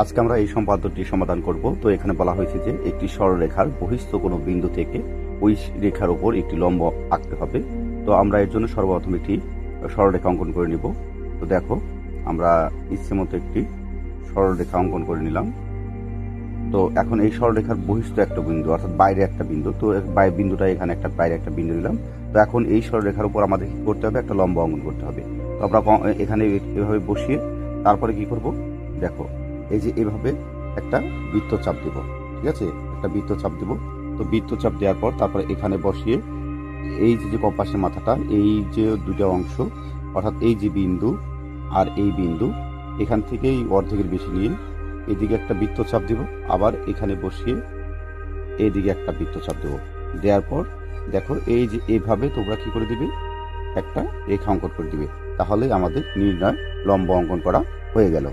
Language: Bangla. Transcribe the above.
আজকে আমরা এই সম্পাদ্যটি সমাধান করব। তো এখানে বলা হয়েছে যে একটি সরলরেখার বহিস্থ কোনো বিন্দু থেকে ওই রেখার উপর একটি লম্ব আঁকতে হবে। তো আমরা এর জন্য সর্বপ্রথম একটি সরলরেখা অঙ্কন করে নিব। তো দেখো, আমরা ইচ্ছে মতো একটি সরলরেখা অঙ্কন করে নিলাম। তো এখন এই সরলরেখার বহিস্থ একটা বিন্দু, অর্থাৎ বাইরে একটা বিন্দু, তো বিন্দুটা এখানে একটা বাইরে একটা বিন্দু নিলাম। তো এখন এই সরলরেখার উপর আমাদের কি করতে হবে, একটা লম্ব অঙ্কন করতে হবে। তো আমরা এখানে এভাবে বসিয়ে তারপরে কি করব, দেখো এই যে এভাবে একটা বৃত্তচাপ দেব। ঠিক আছে, একটা বৃত্তচাপ দেব। তো বৃত্তচাপ দেওয়ার পর তারপরে এখানে বসিয়ে এই যে কম্পাসের মাথাটা, এই যে দুটো অংশ, অর্থাৎ এই যে বিন্দু আর এই বিন্দু, এখান থেকে এই অর্ধেকের বেশি নিয়ে এদিকে একটা বৃত্তচাপ দেব, আবার এখানে বসিয়ে এইদিকে একটা বৃত্তচাপ দেব। দেওয়ার পর দেখো এই যে এইভাবে তোমরা কি করে দিবে, একটা রেখা অঙ্কন করে দিবে। তাহলে আমাদের নির্ণয় লম্ব অঙ্কন করা হয়ে গেল।